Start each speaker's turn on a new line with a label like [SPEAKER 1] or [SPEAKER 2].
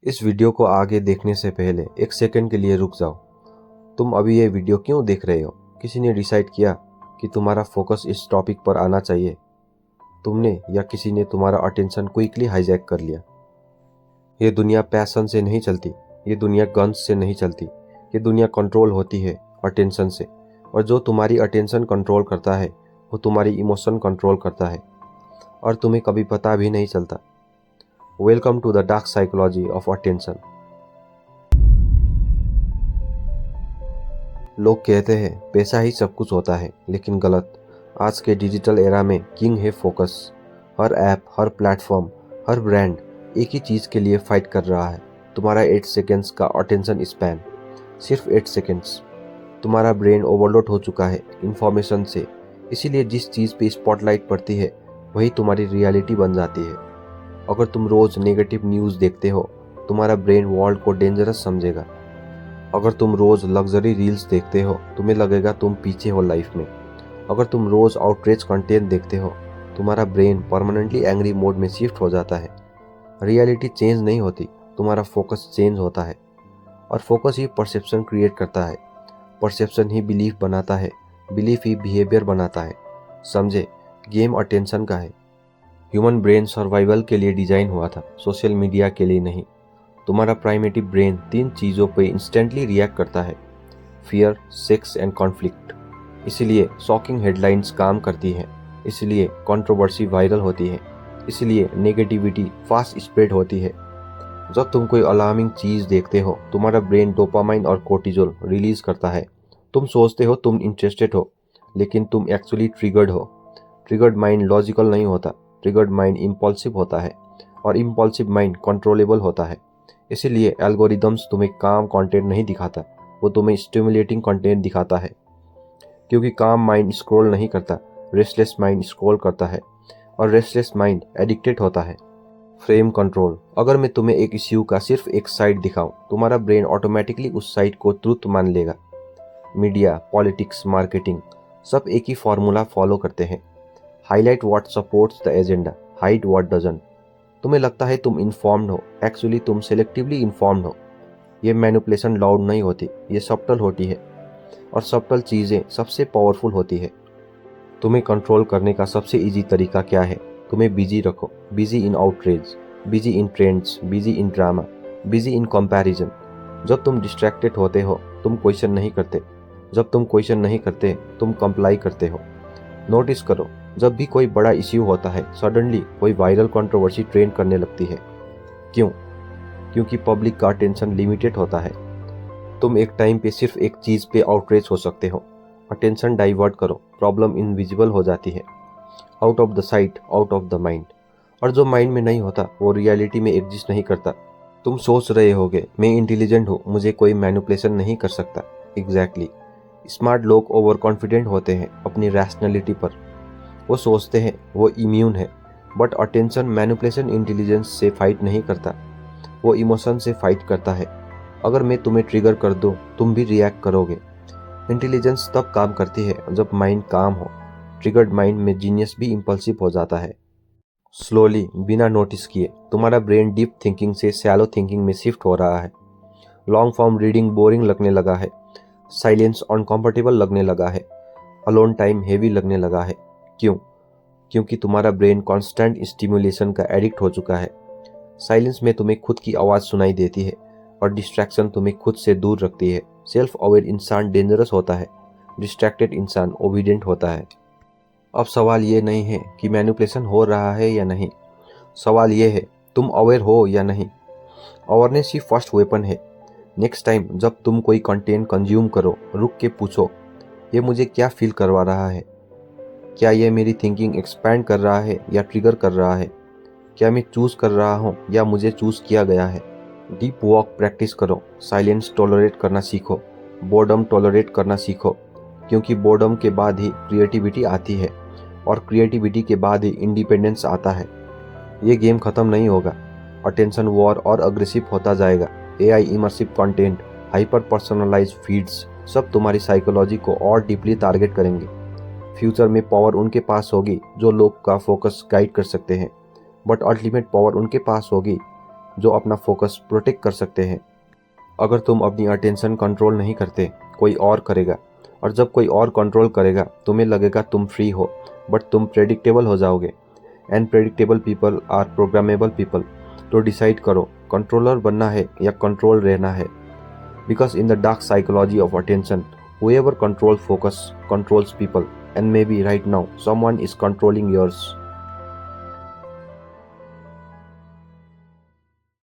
[SPEAKER 1] इस वीडियो को आगे देखने से पहले एक सेकंड के लिए रुक जाओ। तुम अभी ये वीडियो क्यों देख रहे हो? किसी ने डिसाइड किया कि तुम्हारा फोकस इस टॉपिक पर आना चाहिए? तुमने या किसी ने तुम्हारा अटेंशन क्विकली हाईजैक कर लिया? ये दुनिया पैशन से नहीं चलती, ये दुनिया गन्स से नहीं चलती, ये दुनिया कंट्रोल होती है अटेंशन से। और जो तुम्हारी अटेंशन कंट्रोल करता है वो तुम्हारी इमोशन कंट्रोल करता है और तुम्हें कभी पता भी नहीं चलता। Welcome to the dark psychology of attention. लोग कहते हैं पैसा ही सब कुछ होता है, लेकिन गलत। आज के डिजिटल एरा में किंग है फोकस। हर ऐप, हर प्लेटफॉर्म, हर ब्रांड एक ही चीज़ के लिए फाइट कर रहा है, तुम्हारा 8 सेकेंड्स का अटेंशन स्पैन। सिर्फ 8 सेकेंड्स। तुम्हारा ब्रेन ओवरलोड हो चुका है इंफॉर्मेशन से, इसीलिए जिस चीज़ पे स्पॉटलाइट पड़ती है वही तुम्हारी रियलिटी बन जाती है। अगर तुम रोज़ नेगेटिव न्यूज़ देखते हो, तुम्हारा ब्रेन वर्ल्ड को डेंजरस समझेगा। अगर तुम रोज़ लग्जरी रील्स देखते हो, तुम्हें लगेगा तुम पीछे हो लाइफ में। अगर तुम रोज़ आउटरीच कंटेंट देखते हो, तुम्हारा ब्रेन परमानेंटली एंग्री मोड में शिफ्ट हो जाता है। रियलिटी चेंज नहीं होती, तुम्हारा फोकस चेंज होता है। और फोकस ही परसेप्शन क्रिएट करता है, परसेप्शन ही बिलीफ बनाता है, बिलीफ ही बिहेवियर बनाता है। समझे? गेम अटेंशन का है। ह्यूमन ब्रेन सर्वाइवल के लिए डिज़ाइन हुआ था, सोशल मीडिया के लिए नहीं। तुम्हारा प्राइमेटिव ब्रेन 3 चीज़ों पे इंस्टेंटली रिएक्ट करता है: फियर, सेक्स एंड कॉन्फ्लिक्ट। इसीलिए शॉकिंग हेडलाइंस काम करती हैं, इसलिए कंट्रोवर्सी वायरल होती है, इसलिए नेगेटिविटी फास्ट स्प्रेड होती है। जब तुम कोई अलार्मिंग चीज़ देखते हो, तुम्हारा ब्रेन डोपामाइन और कोर्टिजोल रिलीज करता है। तुम सोचते हो तुम इंटरेस्टेड हो, लेकिन तुम एक्चुअली ट्रिगर्ड हो। ट्रिगर्ड माइंड लॉजिकल नहीं होता, ट्रिगर्ड माइंड इम्पल्सिव होता है, और इम्पल्सिव माइंड कंट्रोलेबल होता है। इसीलिए एल्गोरिदम्स तुम्हें काम कंटेंट नहीं दिखाता, वो तुम्हें स्टिमुलेटिंग कंटेंट दिखाता है। क्योंकि काम माइंड स्क्रॉल नहीं करता, रेस्टलेस माइंड स्क्रॉल करता है, और रेस्टलेस माइंड एडिक्टेड होता है। Frame control. अगर मैं तुम्हें एक इश्यू का सिर्फ एक साइड दिखाऊं, तुम्हारा ब्रेन ऑटोमेटिकली उस साइड को ट्रूथ मान लेगा। मीडिया, पॉलिटिक्स, मार्केटिंग सब एक ही फॉर्मूला फॉलो करते हैं: highlight what supports the agenda, hide what doesn't. तुम्हें लगता है तुम इन्फॉर्म्ड हो, एक्चुअली तुम सेलेक्टिवली इन्फॉर्म्ड हो। ये मैनिपुलेशन लाउड नहीं होती, ये सब्टल होती है, और सब्टल चीज़ें सबसे पावरफुल होती है। तुम्हें कंट्रोल करने का सबसे इजी तरीका क्या है? तुम्हें बिजी रखो, busy in outreach, busy in trends, busy in drama, busy in comparison. जब तुम डिस्ट्रैक्टेड होते हो, तुम क्वेश्चन नहीं करते। जब तुम क्वेश्चन नहीं करते, तुम कंप्लाई करते हो। नोटिस करो, जब भी कोई बड़ा इश्यू होता है, सडनली कोई वायरल कंट्रोवर्सी ट्रेंड करने लगती है। क्यों? क्योंकि पब्लिक का अटेंशन लिमिटेड होता है। तुम एक टाइम पे सिर्फ एक चीज़ पे आउटरीच हो सकते हो। अटेंशन डाइवर्ट करो, प्रॉब्लम इनविजिबल हो जाती है। Out of the site, out of the mind. और जो माइंड में नहीं होता वो रियलिटी में एग्जिस्ट नहीं करता। तुम सोच रहे होगे, मैं इंटेलिजेंट हूँ, मुझे कोई मैनिपुलेशन नहीं कर सकता। एग्जैक्टली। स्मार्ट लोग ओवर कॉन्फिडेंट होते हैं अपनी रैशनैलिटी पर। वो सोचते हैं वो इम्यून है। बट अटेंशन मैनिपुलेशन इंटेलिजेंस से फाइट नहीं करता, वो इमोशन से फाइट करता है। अगर मैं तुम्हें ट्रिगर कर दूं, तुम भी रिएक्ट करोगे। इंटेलिजेंस तब काम करती है जब माइंड काम हो। ट्रिगर्ड माइंड में जीनियस भी इम्पल्सिव हो जाता है। स्लोली, बिना नोटिस किए, तुम्हारा ब्रेन डीप थिंकिंग से शैलो थिंकिंग में शिफ्ट हो रहा है। लॉन्ग फॉर्म रीडिंग बोरिंग लगने लगा है, साइलेंस अनकंफर्टेबल लगने लगा है, अलोन टाइम हेवी लगने लगा है। क्यों? क्योंकि तुम्हारा ब्रेन कांस्टेंट स्टिमुलेशन का एडिक्ट हो चुका है। साइलेंस में तुम्हें खुद की आवाज़ सुनाई देती है, और डिस्ट्रैक्शन तुम्हें खुद से दूर रखती है। सेल्फ अवेयर इंसान डेंजरस होता है, डिस्ट्रैक्टेड इंसान ओबीडिएंट होता है। अब सवाल ये नहीं है कि मैनिपुलेशन हो रहा है या नहीं, सवाल ये है तुम अवेयर हो या नहीं। अवेयरनेस ही फर्स्ट वेपन है। नेक्स्ट टाइम जब तुम कोई कंटेंट कंज्यूम करो, रुक के पूछो, ये मुझे क्या फील करवा रहा है? क्या ये मेरी थिंकिंग एक्सपैंड कर रहा है या ट्रिगर कर रहा है? क्या मैं चूज़ कर रहा हूँ या मुझे चूज़ किया गया है? डीप वॉक प्रैक्टिस करो, साइलेंस टॉलरेट करना सीखो, बोर्डम टॉलरेट करना सीखो। क्योंकि बोर्डम के बाद ही क्रिएटिविटी आती है, और क्रिएटिविटी के बाद ही इंडिपेंडेंस आता है। ये गेम ख़त्म नहीं होगा। अटेंशन वॉर और अग्रेसिव होता जाएगा। AI, immersive content, hyper personalised feeds सब तुम्हारी साइकोलॉजी को और डीपली टारगेट करेंगे। फ्यूचर में पावर उनके पास होगी जो लोग का फोकस गाइड कर सकते हैं, बट अल्टीमेट पावर उनके पास होगी जो अपना फोकस प्रोटेक्ट कर सकते हैं। अगर तुम अपनी अटेंशन कंट्रोल नहीं करते, कोई और करेगा, और जब कोई और कंट्रोल करेगा तुम्हें लगेगा तुम फ्री हो, बट तुम प्रेडिक्टेबल हो जाओगे। And predictable people are programmable people. तो डिसाइड करो, कंट्रोलर बनना है या कंट्रोल रहना है। Because in the dark psychology of attention, whoever controls focus controls people, and maybe right now someone is controlling yours.